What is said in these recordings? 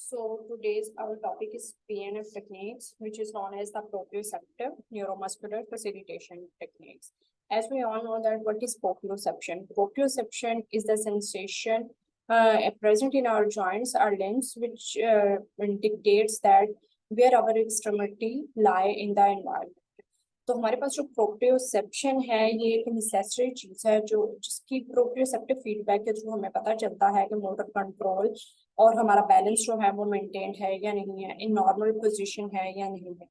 So today's our topic is PNF techniques, which is known as the proprioceptive neuromuscular facilitation techniques. As we all know that what is proprioception? Proprioception is the sensation present in our joints, our limbs, which dictates that where our extremity lie in the environment. तो हमारे पास जो proprioception है ये एक necessary चीज है जो जिसकी प्रोप्रियोसेप्टिव फीडबैक के थ्रू हमें पता चलता है कि मोटर कंट्रोल और हमारा बैलेंस जो है वो मेंटेन्ड है या नहीं है, इन नॉर्मल पोजीशन है या नहीं है।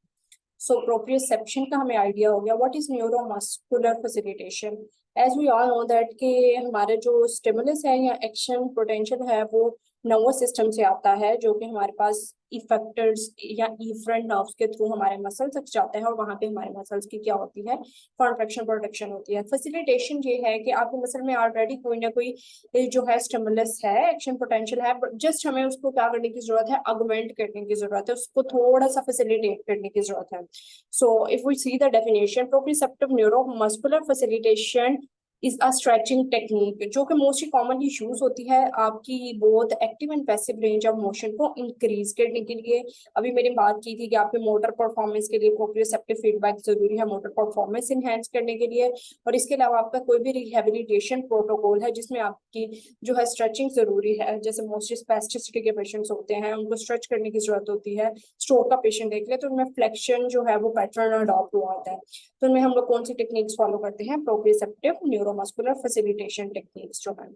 सो प्रोप्रियोसेप्शन का हमें आइडिया हो गया। What is neuromuscular facilitation? As we all know that कि हमारे जो स्टिमुलस है या एक्शन पोटेंशियल है वो नर्वस सिस्टम से आता है, जो कि हमारे पास इफेक्टर्स या इफरेंट नर्व्स के थ्रू हमारे मसल तक जाते हैं और वहां पे हमारे मसल्स की क्या होती है, कॉन्ट्रैक्शन प्रोटेक्शन होती है। फैसिलिटेशन ये है कि आपके मसल में ऑलरेडी कोई ना कोई जो है स्टिमुलस है, एक्शन पोटेंशियल है, जस्ट हमें उसको क्या करने की जरूरत है, अगुमेंट करने की जरूरत है, उसको थोड़ा सा फैसिलिटेट करने की जरूरत है। So if we see the definition, proprioceptive neuromuscular facilitation is a stretching technique जो कि मोस्टली कॉमनली यूज होती है आपकी both active and passive range of motion को इंक्रीज करने के लिए। अभी मैंने बात की थी कि आपके मोटर परफॉर्मेंस के लिए प्रोप्रियोसेप्टिव फीडबैक जरूरी है मोटर परफॉर्मेंस इनहेंस करने के लिए, और इसके अलावा आपका कोई भी रिहेबिलिटेशन प्रोटोकॉल है जिसमें आपकी जो है स्ट्रेचिंग जरूरी है। जैसे मोस्टली स्पेस्टिसिटी के पेशेंट्स होते हैं, उनको स्ट्रेच करने की जरूरत होती है। स्ट्रोक का पेशेंट देख ले तो उनमें फ्लेक्शन जो है वो पैटर्न अडॉप्ट हुआ होता है। तो उनमें हम लोग कौन सी टेक्निक्स फॉलो करते हैं? प्रोप्रियोसेप्टिव न्यूरोमस्कुलर फैसिलिटेशन टेक्निक्स जो है।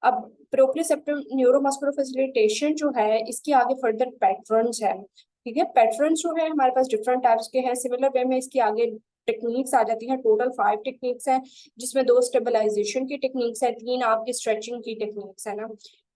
अब प्रोप्रियोसेप्टिव न्यूरोमस्कुलर फैसिलिटेशन जो है इसके आगे फर्दर पैटर्न्स है। ठीक है, पैटर्न्स जो है हमारे पास डिफरेंट टाइप्स के हैं। सिमिलर वे में इसके आगे टेक्निक्स आ जाती हैं। टोटल 5 टेक्निक्स हैं, जिसमें 2 स्टेबलाइजेशन की टेक्निक्स है, 3 आपकी स्ट्रेचिंग की टेक्निक्स है ना।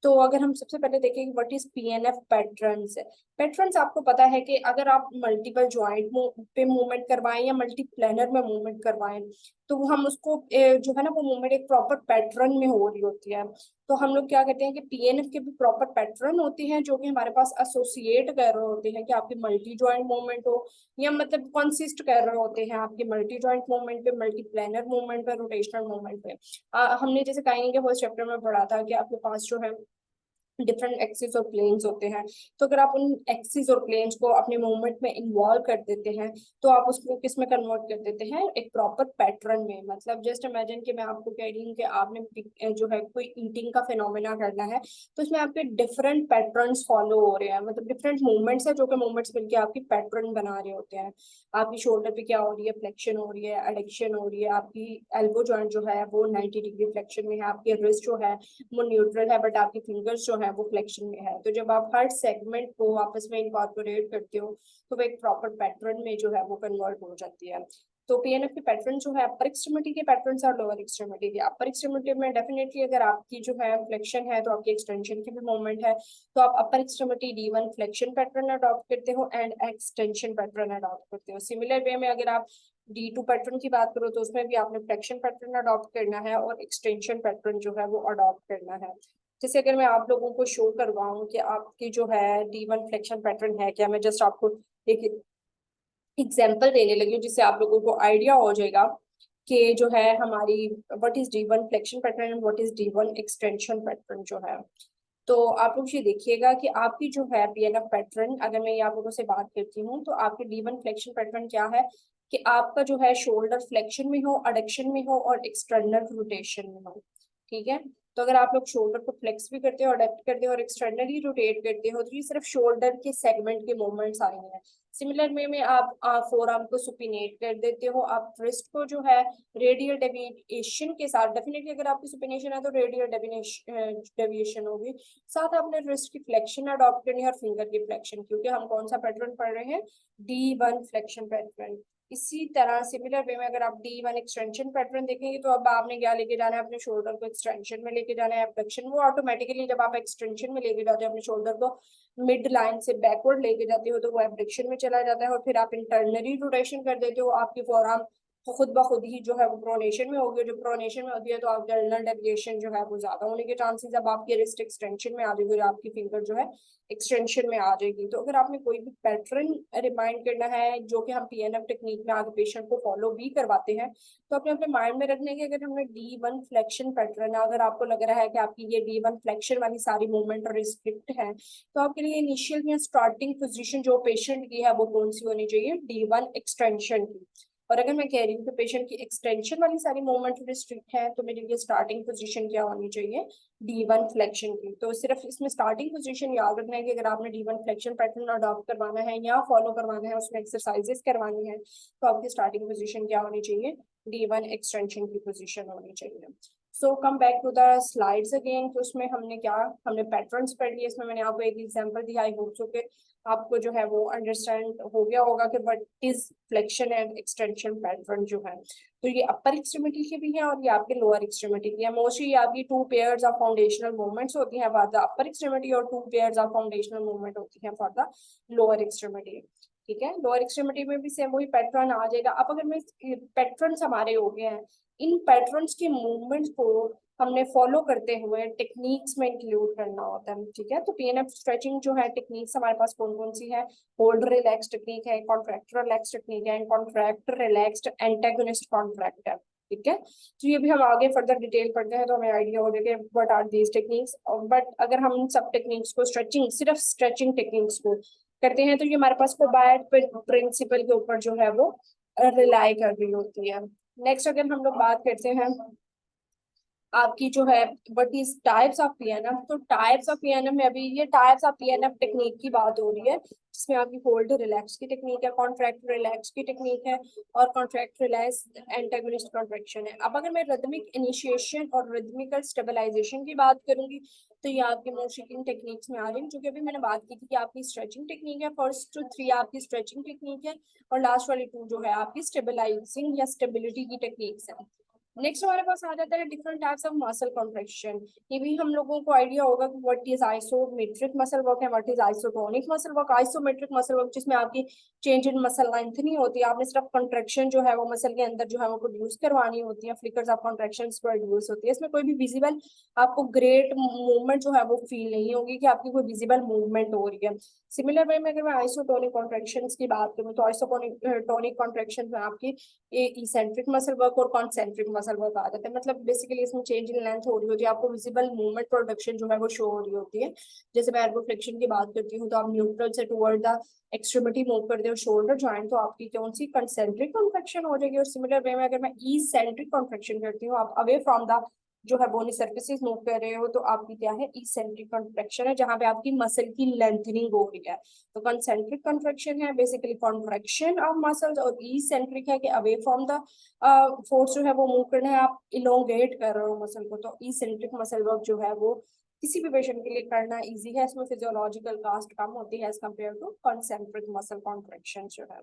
तो अगर हम सबसे पहले देखें व्हाट इज पीएनएफ पैटर्न्स है। पैटर्न्स आपको पता है कि अगर आप मल्टीपल ज्वाइंट पे मूवमेंट करवाएं या मल्टी प्लेनर में मूवमेंट करवाएं तो हम उसको जो है ना वो मूवमेंट एक प्रॉपर पैटर्न में हो रही होती है। तो हम लोग क्या कहते हैं कि पीएनएफ के भी प्रॉपर पैटर्न होते हैं जो कि हमारे पास एसोसिएट कर रहे होते हैं कि आपकी मल्टी ज्वाइंट मूवमेंट हो, या मतलब कंसिस्ट कर रहे होते हैं आपके मल्टी ज्वाइंट मूवमेंट पे, मल्टी प्लेनर मूवमेंट पे, रोटेशनल मूवमेंट पे। हमने जैसे कहेंगे कि फर्स्ट चैप्टर में पढ़ा था कि आपके पास जो है डिफरेंट एक्सिस और प्लेन्स होते हैं। तो अगर आप उन एक्सिस और प्लेन्स को अपने मूवमेंट में इन्वॉल्व कर देते हैं तो आप उसको किस में कन्वर्ट कर देते हैं? एक प्रॉपर पैटर्न में। मतलब जस्ट इमेजिन कि मैं आपको कह रही हूँ कि आपने जो है कोई ईटिंग का फिनोमेना करना है, तो इसमें आपके डिफरेंट पैटर्न्स फॉलो हो रहे हैं, मतलब डिफरेंट मूवमेंट्स है जो कि मूवमेंट्स मिलकर आपकी पैटर्न बना रहे होते हैं। आपकी शोल्डर पे क्या हो रही है? फ्लेक्शन हो रही है, एडक्शन हो रही है। आपकी एल्बो जॉइंट जो है वो 90 डिग्री फ्लेक्शन में है, आपकी रिस्ट जो है वो न्यूट्रल है, बट आपकी फिंगर्स जो है वो फ्लेक्शन में है। तो जब आप हर सेगमेंट को आपस में इनकॉर्पोरेट करते हो तो वो एक प्रॉपर पैटर्न में जो है वो कन्वर्ट हो जाती है। तो पीएनएफ के पैटर्न जो है अपर एक्सट्रीमिटी के पैटर्न और लोअर एक्सट्रीमिटी के। अपर एक्सट्रीमिटी में डेफिनेटली अगर आपकी जो है फ्लेक्शन है तो आपकी एक्सटेंशन की भी मूवमेंट है, तो आप upper extremity D1 flexion pattern adopt करते हो एंड एक्सटेंशन पैटर्न अडॉप्ट करते हो। सिमिलर वे में अगर आप D2 पैटर्न की बात करो तो उसमें भी आपने फ्लेक्शन पैटर्न अडॉप्ट करना है और एक्सटेंशन पैटर्न जो है वो अडॉप्ट करना है। जैसे अगर मैं आप लोगों को शो करवाऊं कि आपकी जो है D1 फ्लेक्शन पैटर्न है क्या, मैं जस्ट आपको एक एग्जाम्पल देने लगी हूँ जिससे आप लोगों को आइडिया हो जाएगा कि जो है हमारी what is D1 flexion pattern and what is D1 extension pattern जो है। तो आप लोग ये देखिएगा कि आपकी जो है पीएनएफ पैटर्न, अगर मैं ये आप लोगों से बात करती हूँ तो आपके D1 फ्लेक्शन पैटर्न क्या है कि आपका जो है शोल्डर फ्लेक्शन में हो, अडक्शन में हो और एक्सटर्नल रोटेशन में हो। ठीक है, तो अगर आप लोग शोल्डर को फ्लेक्स भी करते हो, अडक्ट करते हो और एक्सटर्नली रोटेट करते हो तो ये सिर्फ शोल्डर के सेगमेंट के मूवमेंट्स आएंगे। सिमिलर वे में आप फोर आर्म को सुपिनेट कर देते हो, आप रिस्ट को जो है रेडियल डेविएशन के साथ, डेफिनेटली अगर आपकी सुपिनेशन है तो रेडियल डेविएशन होगी, साथ आपने रिस्ट की फ्लेक्शन अडॉप्ट करनी है और फिंगर की फ्लेक्शन, क्योंकि हम कौन सा पैटर्न पढ़ रहे हैं? D1 flexion pattern. इसी तरह सिमिलर वे में अगर आप D1 एक्सटेंशन पैटर्न देखेंगे तो अब आपने क्या लेके जाना है? अपने शोल्डर को एक्सटेंशन में लेके जाना है, एबडक्शन। वो ऑटोमेटिकली जब आप एक्सटेंशन में लेके जाते हो अपने शोल्डर को मिड लाइन से बैकवर्ड लेके जाते हो तो वो एबडक्शन में चला जाता है, और फिर आप इंटरनली रोटेशन कर देते हो, आपकी फोरआर्म खुद ब खुद ही जो है वो प्रोनेशन में होगी। जो प्रोनेशन में होती है तो अब्डोमिनल डेविएशन जो है वो ज्यादा होने के चांसेस, अब आपकी रिस्ट एक्सटेंशन में आ जाएगी और आपकी फिंगर जो है एक्सटेंशन में आ जाएगी। तो अगर आपने कोई भी पैटर्न रिमाइंड करना है जो कि हम पीएनएफ टेक्निक में आगे पेशेंट को फॉलो भी करवाते हैं, तो अपने अपने माइंड में रखने के, अगर हमने D1 फ्लेक्शन पैटर्न है, अगर आपको लग रहा है कि आपकी ये D1 फ्लेक्शन वाली सारी मूवमेंट रिस्ट्रिक्ट है, तो आपके लिए इनिशियल या स्टार्टिंग पोजीशन जो पेशेंट की है वो कौन सी होनी चाहिए? D1 एक्सटेंशन की। और अगर मैं कह रही हूँ कि पेशेंट की एक्सटेंशन वाली सारी मूवमेंट रिस्ट्रिक्ट है, तो मेरे लिए स्टार्टिंग पोजीशन क्या होनी चाहिए? D1 फ्लेक्शन की। तो सिर्फ इसमें स्टार्टिंग पोजीशन याद रखना है कि अगर आपने D1 फ्लेक्शन पैटर्न अडॉप्ट करवाना है या फॉलो करवाना है, उसमें एक्सरसाइजेस करवानी है, तो आपकी स्टार्टिंग पोजीशन क्या होनी चाहिए? D1 एक्सटेंशन की पोजीशन होनी चाहिए। So come back to the slides again. तो उसमें हमने पैटर्न्स पढ़ लिए। इसमें मैंने आपको एक एग्जांपल दिया, आई होप सो कि आपको जो है वो अंडरस्टैंड हो गया होगा कि what is flexion and extension pattern जो है। तो ये अपर एक्सट्रीमिटी की भी है और ये आपके लोअर एक्सट्रीमिटी की है। मोस्टली आपकी 2 पेयर्स ऑफ फाउंडेशनल मूवमेंट्स होती हैं फॉर द अपर एक्सट्रीमिटी और 2 पेयर्स ऑफ फाउंडेशनल मूवमेंट होती हैं फॉर द लोअर एक्सट्रीमिटी। ठीक है, लोअर एक्सट्रीमिटी में भी सेम वही पैटर्न आ जाएगा। अब अगर मैं पैटर्न्स हमारे हो गए हैं, इन पैटर्न्स के मूवमेंट्स को हमने फॉलो करते हुए टेक्निक्स में इंक्लूड करना होता है। ठीक है, तो पीएनएफ स्ट्रेचिंग जो है टेक्निक्स हमारे पास कौन कौन सी है? होल्ड रिलैक्स टेक्निक है, कॉन्ट्रैक्ट रिलैक्स टेक्निक है, कॉन्ट्रैक्ट रिलैक्स्ड एंटागोनिस्ट कॉन्ट्रैक्ट है। ठीक है, तो ये भी हम आगे फर्दर डिटेल पढ़ते हैं तो हमें आइडिया हो जाएगा what are these techniques. But अगर हम सब टेक्निक्स को स्ट्रेचिंग, सिर्फ स्ट्रेचिंग टेक्निक्स को करते हैं, तो ये हमारे पास कोबायट प्रिंसिपल के ऊपर जो है वो रिलाई कर रही होती है। नेक्स्ट अगर हम लोग बात करते हैं आपकी जो है what is types of PNF, तो टाइप्स ऑफ पीएनएफ में अभी ये टाइप्स ऑफ पीएनएफ टेक्निक की बात हो रही है, जिसमें आपकी होल्ड रिलैक्स की टेक्निक है, कॉन्ट्रैक्ट रिलैक्स की टेक्निक है और कॉन्ट्रैक्ट रिलैक्स एंटागोनिस्ट कॉन्ट्रैक्शन है। अब अगर मैं रिदमिक इनिशिएशन और रिदमिकल स्टेबलाइजेशन की बात करूंगी, तो ये आपके मोशन टेक्निक्स में आ रही है, जो कि अभी मैंने बात की थी कि आपकी स्ट्रेचिंग टेक्निक है। फर्स्ट 3 आपकी स्ट्रेचिंग टेक्निक है और लास्ट वाली 2 जो है आपकी स्टेबलाइजिंग या स्टेबिलिटी की टेक्निक्स है। नेक्स्ट हमारे पास आ जाता है different types of muscle contraction. ये भी हम लोगों को आइडिया होगा कि what is isometric muscle work है, what is isotonic muscle work. Isometric muscle work जिसमें आपकी चेंज इन मसल लेंथ नहीं होती, आपने सिर्फ कॉन्ट्रैक्शन जो है वो मसल के अंदर जो है वो प्रोड्यूस करवानी होती है, फ्लिकर्स ऑफ कॉन्ट्रैक्शंस प्रोड्यूस होती है। इसमें कोई भी विजिबल आपको ग्रेट मूवमेंट जो है वो फील नहीं होगी कि आपकी कोई विजिबल मूवमेंट हो रही है। सिमिलर वे में अगर मैं आइसोटोनिक कॉन्ट्रैक्शंस की बात करूं, तो आइसोटोनिक कॉन्ट्रैक्शन में आपकी इसेंट्रिक मसल वर्क और कॉन्सेंट्रिक मसल वर्क आ जाता है। मतलब बेसिकली इसमें चेंज इन लेंथ हो रही होती है, आपको विजिबल मूवमेंट प्रोडक्शन जो है वो शो हो रही होती है। जैसे मैं एल्बो फ्लेक्शन की बात करती हूँ, तो आप न्यूट्रल से टुवर्ड द एक्सट्रीमिटी मूव करते हो शोल्डर जॉइंट, तो आपकी कौन सी? कंसेंट्रिक कॉन्ट्रैक्शन हो जाएगी। और सिमिलर वे में अगर मैं इसेंट्रिक कॉन्ट्रैक्शन करती हूँ, आप अवे फ्रॉम द जो है बोनी सर्फेसिस मूव कर रहे हो, तो आपकी क्या है? इसेंट्रिक कॉन्ट्रैक्शन है, जहां पे आपकी मसल की लेंथनिंग हो रही है। तो कंसेंट्रिक कॉन्ट्रैक्शन है बेसिकली कॉन्ट्रैक्शन ऑफ मसल्स, और इसेंट्रिक है कि अवे फ्रॉम द फोर्स जो है वो मूव करना है, आप इलोंगेट कर रहे हो मसल को। तो इसेंट्रिक मसल वर्क जो है वो किसी भी पेशेंट के लिए करना इजी है, इसमें फिजियोलॉजिकल कास्ट कम होती है as compare to concentric muscle contraction जो है।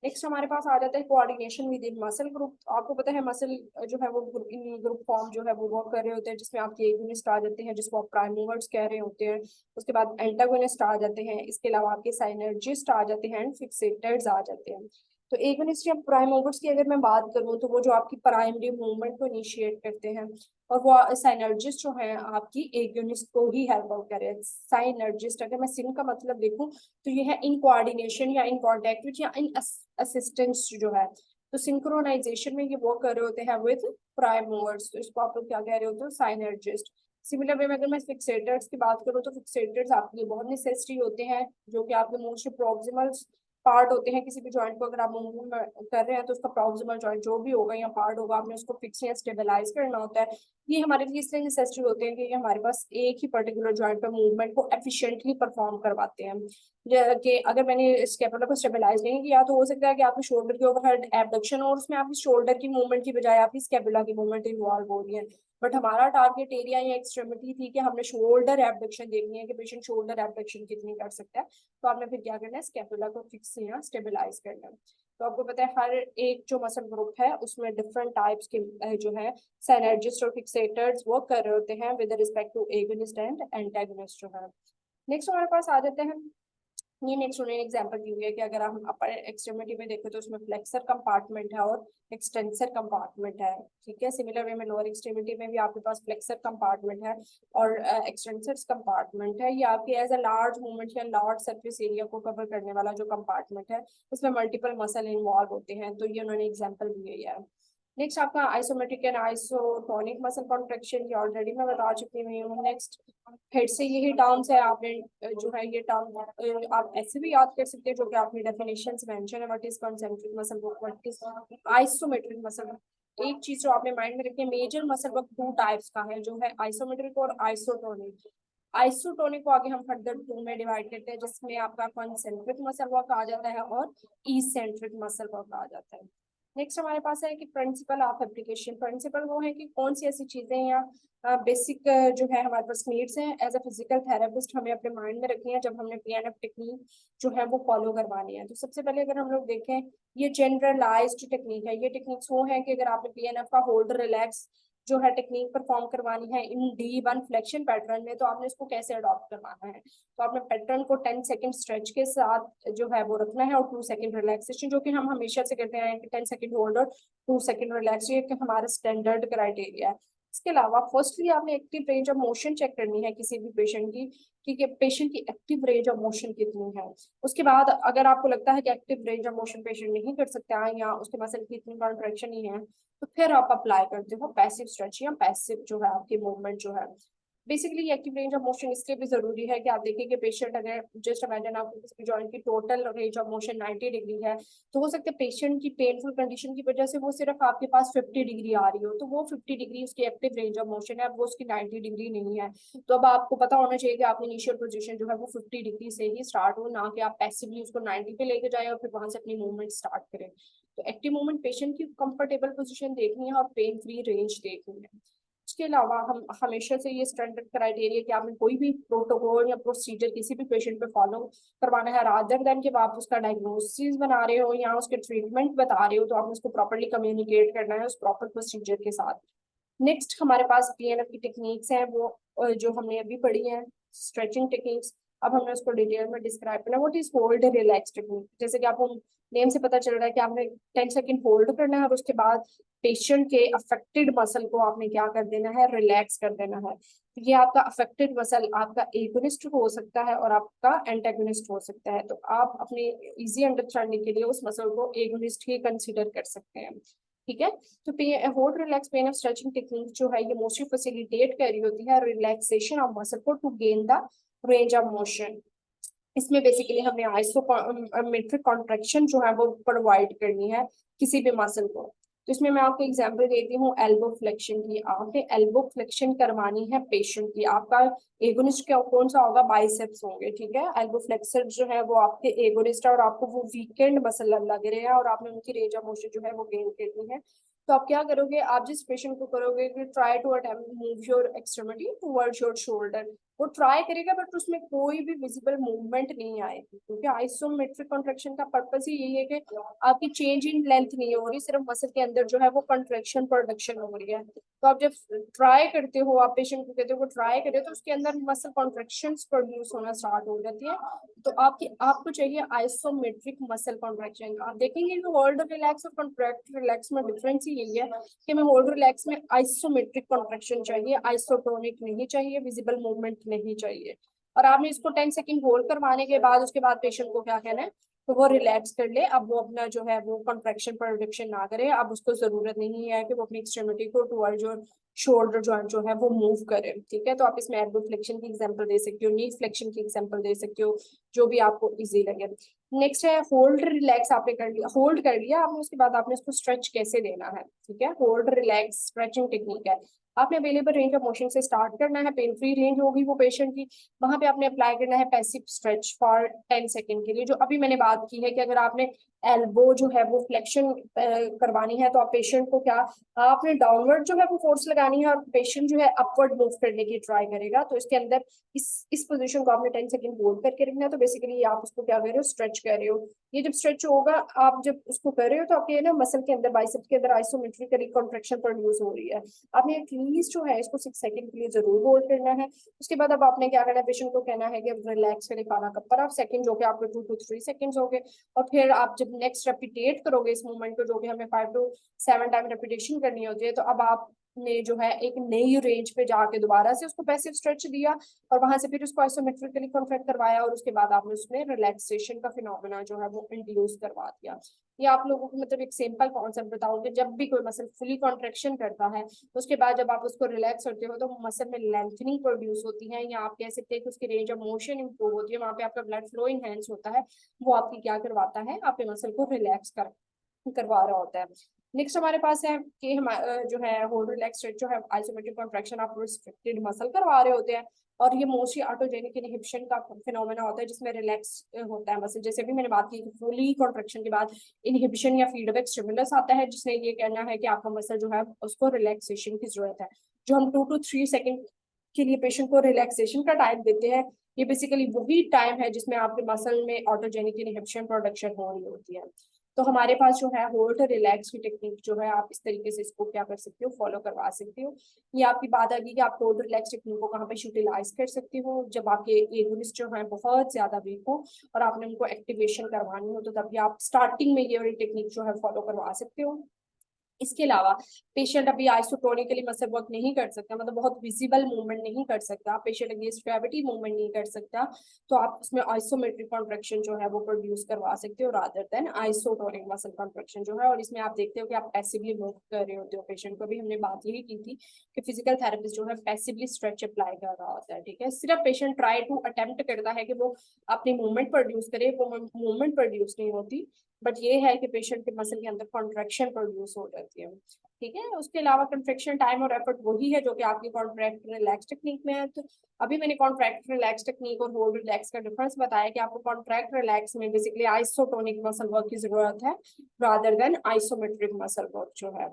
नेक्स्ट हमारे पास आ जाता है coordination within muscle group. आपको पता है मसल जो है वो इन ग्रुप फॉर्म जो है वो वर्क कर रहे होते हैं, जिसमें आपके एगोनिस्ट आ जाते हैं जिसको आप प्राइम मूवर्स कह रहे होते हैं, उसके बाद एंटागोनिस्ट आ जाते हैं, इसके अलावा आपके साइनर्जिस्ट आ जाते हैं एंड फिक्सेटर्स आ जाते हैं। तो एगोनिस्ट या प्राइम मूवर्स की अगर मैं बात करूँ, तो वो जो आपकी प्राइमरी मूवमेंट को इनिशिएट करते हैं, और वो साइनर्जिस्ट जो है आपकी एगोनिस्ट को ही हेल्प आउट कर रहे हैं। साइनर्जिस्ट अगर मैं सिन का मतलब देखूं, तो ये है इन कोऑर्डिनेशन या इन कॉन्टेक्ट विच या इन असिस्टेंस जो है। तो सिंक्रोनाइजेशन में ये वर्क कर रहे होते हैं विद प्राइम मूवर्स, तो इसको आप लोग क्या कह रहे होते हो? साइनर्जिस्ट। सिमिलर वे में अगर मैं फिक्सेटर्स की बात करूँ, तो फिक्सेटर्स आपके लिए बहुत नेसेसरी होते हैं, जो कि आपके मोस्ट प्रॉक्सिमल पार्ट होते हैं। किसी भी जॉइंट को अगर आप मूव कर रहे हैं, तो उसका प्रॉक्सिमल जॉइंट जो भी होगा या पार्ट होगा, आपने उसको फिक्स या स्टेबलाइज करना होता है। ये हमारे लिए इसलिए नेसेसरी होते हैं कि ये हमारे पास एक ही पर्टिकुलर जॉइंट पर मूवमेंट को एफिशिएंटली परफॉर्म करवाते हैं। कि अगर मैंने स्केपुला को स्टेबलाइज नहीं किया, तो हो सकता है कि आपके शोल्डर के ओवरहेड एबडक्शन और उसमें आपकी शोल्डर की मूवमेंट की बजाय आपकी स्केपुला की मूवमेंट इन्वॉल्व हो रही है। बट हमारा टारगेट एरिया या एक्सट्रीमिटी थी कि हमने शोल्डर एबडक्शन देखनी है कि पेशेंट शोल्डर एबडक्शन कितनी कर सकता है। तो आपने फिर क्या करना है? स्केपुला को फिक्स या स्टेबलाइज करना है। तो आपको पता है हर एक जो मसल ग्रुप है उसमें डिफरेंट टाइप्स के जो है साइनर्जिस्ट और फिक्सेटर्स वर्क कर रहे होते हैं with respect two agonist and antagonist जो है। नेक्स्ट हमारे पास आ जाते हैं ये नेक्स्ट उन्होंने एग्जांपल दी हुई है कि अगर हम अपर एक्सट्रीमिटी में देखें तो उसमें फ्लेक्सर कंपार्टमेंट है और एक्सटेंसर कंपार्टमेंट है, ठीक है। सिमिलर वे में लोअर एक्सट्रीमिटी में भी आपके पास फ्लेक्सर कंपार्टमेंट है और एक्सटेंसर कंपार्टमेंट है। ये आपके एज अ लार्ज मूवमेंट या लार्ज सरफेस एरिया को कवर करने वाला जो कंपार्टमेंट है, इसमें मल्टीपल मसल इन्वॉल्व होते हैं, तो ये उन्होंने एग्जाम्पल दी है। नेक्स्ट आपका isometric and isotonic muscle contraction, ये ऑलरेडी मैं बता चुकी हूँ। नेक्स्ट हेड से यही टर्म्स है, आपने जो है ये टर्म आप ऐसे भी याद कर सकते हैं जो कि आपने डेफिनेशंस मेंशन है, what is concentric muscle work, what is isometric muscle work. एक चीज जो आपने माइंड में रखी है, major muscle work two types का है, जो है आइसोमेट्रिक और आइसोटोनिक। आइसोटोनिक को आगे हम फर्दर टू में डिवाइड करते हैं, जिसमें आपका कॉन्सेंट्रिक मसल वर्क आ जाता है और इसेंट्रिक मसल वर्क आ जाता है। नेक्स्ट हमारे पास है कि प्रिंसिपल ऑफ एप्लीकेशन। प्रिंसिपल वो है कि कौन सी ऐसी चीजें या बेसिक जो है हमारे पास नीड्स हैं एज अ फिजिकल थेरेपिस्ट हमें अपने माइंड में रखनी है जब हमने पीएनएफ टेक्निक जो है वो फॉलो करवानी है। तो सबसे पहले अगर हम लोग देखें, ये जनरलाइज्ड टेक्निक है। ये टेक्निक्स वो है कि अगर आपने पीएनएफ का होल्ड रिलैक्स जो है टेक्निक परफॉर्म करवानी है इन D1 फ्लेक्शन पैटर्न में, तो आपने इसको कैसे अडॉप्ट करवाना है। तो आपने पैटर्न को 10 सेकंड स्ट्रेच के साथ जो है वो रखना है और 2 सेकंड रिलैक्सेशन, जो कि हम हमेशा से करते हैं कि 10 सेकंड होल्ड और 2 सेकंड रिलैक्स, ये हमारा स्टैंडर्ड क्राइटेरिया है। इसके अलावा फर्स्टली आपने active range of motion check करनी है किसी भी पेशेंट की, कि पेशेंट की एक्टिव रेंज ऑफ मोशन कितनी है। उसके बाद अगर आपको लगता है कि active range of motion patient नहीं कर सकता है या उसके मसल की इतनी कॉन्ट्रैक्शन ही है, तो फिर आप अप्लाई करते हो पैसिव स्ट्रेच या पैसिव जो है आपकी मूवमेंट जो है। Basically active range of motion इसलिए भी जरूरी है कि आप देखिए कि पेशेंट अगर जस्ट इमेजिन आपको किसी जॉइंट की total range of motion 90 degree है, तो हो सकता है पेशेंट की पेनफुल कंडीशन की वजह से वो सिर्फ आपके पास 50 डिग्री आ रही हो, तो वो 50 डिग्री उसकी एक्टिव रेंज ऑफ मोशन है, अब वो उसकी 90 डिग्री नहीं है। तो अब आपको पता होना चाहिए कि आपकी इनिशियल पोजीशन जो है वो 50 डिग्री से ही स्टार्ट हो, ना कि आप पैसिवली उसको 90 पे लेके जाए और फिर वहां से अपनी मूवमेंट स्टार्ट करें। तो एक्टिव मूवमेंट पेशेंट की कंफर्टेबल पोजीशन देखनी है और पेन फ्री रेंज देखनी है। इसके अलावा हम हमेशा से ये स्टैंडर्ड क्राइटेरिया कि आपने कोई भी प्रोटोकॉल या प्रोसीजर किसी भी पेशेंट पे फॉलो करवाना है, रादर देन कि आप उसका डायग्नोसिस बना रहे हो या उसके ट्रीटमेंट बता रहे हो, तो आपने उसको प्रॉपर्ली कम्युनिकेट करना है उस प्रॉपर प्रोसीजर के साथ। नेक्स्ट हमारे पास पीएनएफ की टेक्निक्स हैं, वो जो हमने अभी पढ़ी है स्ट्रेचिंग टेक्निक्स। अब हमने उसको डिटेल में डिस्क्राइब करना। What is hold relax technique, जैसे कि आपको नेम से पता चल रहा है कि आपने 10 सेकंड होल्ड करना है और उसके बाद पेशेंट के अफेक्टेड मसल को आपने क्या कर देना है, रिलैक्स कर देना है। ये आपका अफेक्टेड मसल आपका एगोनिस्ट हो सकता है और आपका एंटेगोनिस्ट हो सकता है, तो आप अपने इजी अंडरस्टैंडिंग के लिए उस मसल को एगोनिस्ट ही कंसीडर कर सकते हैं, ठीक है। तो hold relax pain of stretching technique जो है ये मोस्टली फैसिलिटेट कर रही होती है रिलैक्सेशन ऑफ मसल को to gain the range of motion. इसमें बेसिकली हमने आइसोमेट्रिक कॉन्ट्रैक्शन जो है वो प्रोवाइड करनी है किसी भी मसल को। तो इसमें मैं आपको एग्जांपल देती हूँ एल्बो फ्लेक्शन की। आपने एल्बो फ्लेक्शन करवानी है पेशेंट की, आपका एगोनिस्ट क्या कौन सा होगा, बाइसेप्स होंगे, ठीक है। एल्बो फ्लेक्सर जो है वो आपके एगोनिस्ट है और आपको वो वीकेंड मसल लग रहे हैं और आपने उनकी रेंज ऑफ मोशन जो है वो गेन करनी है। तो आप क्या करोगे, आप जिस पेशेंट को करोगे कि try to attempt move your extremity towards your shoulder, वो ट्राई करेगा बट उसमें कोई भी विजिबल मूवमेंट नहीं आएगी, क्योंकि आइसोमेट्रिक कॉन्ट्रैक्शन का पर्पस ही यही है कि आपकी चेंज इन लेंथ नहीं हो रही, सिर्फ मसल के अंदर जो है वो कंट्रैक्शन प्रोडक्शन हो रही है। तो आप जब ट्राई करते हो, आप पेशेंट को कहते हो ट्राई करे, तो उसके अंदर मसल कॉन्ट्रैक्शन प्रोड्यूस होना स्टार्ट हो जाती है। तो आपको चाहिए आइसोमेट्रिक मसल कॉन्ट्रैक्शन। आप देखेंगे कि होल्ड रिलैक्स और कॉन्ट्रैक्ट रिलैक्स में डिफरेंस ही यही है कि हमें होल्ड रिलैक्स में आइसोमेट्रिक कॉन्ट्रैक्शन चाहिए, आइसोटोनिक नहीं चाहिए, विजिबल मूवमेंट नहीं चाहिए। और आपने इसको 10 सेकंड होल्ड करवाने के बाद उसके बाद पेशेंट को क्या कहना है, तो वो रिलैक्स कर ले, अब वो अपना जो है वो कॉन्ट्रैक्शन प्रोडक्शन ना करे, अब उसको जरूरत नहीं है कि वो अपनी एक्सट्रीमिटी को टुवर्ड जो शोल्डर जॉइंट जो है वो मूव करे, ठीक है। तो आप इसमें एल्बो फ्लेक्शन की एग्जांपल दे सकते हो, नी फ्लेक्शन की एग्जांपल दे सकते हो, जो भी आपको इजी लगे। नेक्स्ट है होल्ड रिलैक्स। आपने कर लिया, होल्ड कर लिया आपने, उसके बाद आपने इसको स्ट्रेच कैसे देना है, ठीक है। होल्ड रिलैक्स स्ट्रेचिंग टेक्निक है। आपने अवेलेबल रेंज ऑफ मोशन से स्टार्ट करना है, पेन फ्री रेंज होगी वो पेशेंट की, वहां पे आपने अप्लाई करना है पैसिव स्ट्रेच फॉर 10 सेकंड के लिए। जो अभी मैंने बात की है कि अगर आपने एल्बो जो है वो फ्लेक्शन करवानी है, तो आप पेशेंट को क्या, आपने डाउनवर्ड जो है वो फोर्स लगानी है और पेशेंट जो है अपवर्ड मूव करने की ट्राई करेगा। तो इसके अंदर इस पोजीशन को आपने 10 सेकंड होल्ड करके रखना है। तो बेसिकली आप उसको क्या कर रहे हो, स्ट्रेच कर रहे हो। ये जब स्ट्रेच होगा, आप जब उसको कर रहे हो तो आपके ना मसल के अंदर, बाइसेप के अंदर आइसोमेट्रिकली कॉन्ट्रैक्शन प्रोड्यूस हो रही है। आपने एटलीस्ट जो है इसको 6 सेकंड के लिए जरूर होल्ड करना है। उसके बाद अब आपने क्या करना है, पेशेंट को कहना है कि रिलैक्स करें खाना कब पर, आप सेकंड जो कि आपके 2 to 3 सेकंड्स हो गए। और फिर आप जब नेक्स्ट रेपिटेट करोगे इस मूवमेंट को, जो कि हमें 5 to 7 टाइम रेपिटेशन करनी होती है, तो अब आप ने जो है एक नई रेंज पे जाके दोबारा से उसको पैसिव स्ट्रेच दिया और वहां से फिर उसको आइसोमेट्रिकली कॉन्ट्रैक्ट करवाया, और उसके बाद आपने उसमें रिलैक्सेशन का फिनोमेना जो है वो इंड्यूस करवा दिया। ये आप लोगों को मतलब एक सिंपल कॉन्सेप्ट बताओगे, जब भी कोई मसल फुली कॉन्ट्रेक्शन करता है उसके बाद जब आप उसको रिलैक्स करते हो तो मसल में लेंथनिंग प्रोड्यूस होती है, या आप कह सकते हैं कि उसकी रेंज ऑफ मोशन इंप्रूव होती है, वहां पे आपका ब्लड फ्लो इनहेंस होता है। वो आपकी क्या करवाता है, आपके मसल को रिलैक्स करवा रहा होता है। नेक्स्ट हमारे पास है कि हम जो है होल्ड रिलैक्स स्ट्रेच जो है आइसोमेट्रिक कॉन्ट्रैक्शन आप रिस्ट्रिक्टेड मसल करवा रहे होते हैं, और ये मोस्टली ऑटोजेनिक इनहिबिशन का फिनोमेना होता है जिसमें रिलैक्स होता है मसल। जैसे भी मैंने बात की कि फुली कॉन्ट्रैक्शन के बाद इनहिबिशन या फीडबैक स्टिमुलस आता है जिसने ये कहना है कि आपका मसल जो है उसको रिलैक्सेशन की जरूरत है। जो हम 2 to 3 सेकंड के लिए पेशेंट को रिलैक्सेशन का टाइम देते हैं, ये बेसिकली वही टाइम है जिसमें आपके मसल में ऑटोजेनिक इनहिबिशन प्रोडक्शन हो रही होती है। तो हमारे पास जो है होल्ड रिलैक्स की टेक्निक जो है आप इस तरीके से इसको क्या कर सकते हो, फॉलो करवा सकते हो। ये आपकी बात आ गई कि आप होल्ड रिलैक्स टेक्निक को कहाँ पे यूटिलाइज कर सकते हो, जब आपके एगोनिस्ट जो है बहुत ज्यादा वीक हो और आपने उनको एक्टिवेशन करवानी हो, तो तभी आप स्टार्टिंग में ये वाली टेक्निक जो है फॉलो करवा सकते हो। इसके अलावा पेशेंट अभी आइसोटोनिकली मसल वर्क नहीं कर सकता, मतलब बहुत विजिबल मूवमेंट नहीं कर सकता, पेशेंट अगेंस्ट ग्रेविटी मूवमेंट नहीं कर सकता, तो आप उसमें आइसोमेट्रिक कॉन्ट्रैक्शन जो है वो प्रोड्यूस करवा सकते हो rather than isotonic muscle contraction जो है। और इसमें आप देखते हो कि आप पैसिवली मूव कर रहे होते हो पेशेंट को। भी हमने बात यही की थी कि फिजिकल थेरेपिस्ट जो है पैसिवली स्ट्रेच अप्लाई कर रहा होता है, ठीक है। सिर्फ पेशेंट ट्राई टू अटेम्प्ट करता है कि वो अपनी मूवमेंट प्रोड्यूस करे, वो मूवमेंट प्रोड्यूस नहीं होती, बट ये है कि पेशेंट के मसल के अंदर कॉन्ट्रैक्शन प्रोड्यूस हो जाती है, ठीक है। उसके अलावा कॉन्ट्रैक्शन टाइम और एफर्ट वही है जो कि आपकी कॉन्ट्रैक्ट रिलैक्स टेक्निक में है। तो अभी मैंने कॉन्ट्रैक्ट रिलैक्स टेक्निक और होल्ड रिलैक्स का डिफरेंस बताया कि आपको कॉन्ट्रैक्ट रिलैक्स में बेसिकली आइसोटोनिक मसल वर्क की जरूरत है rather than isometric muscle work जो है।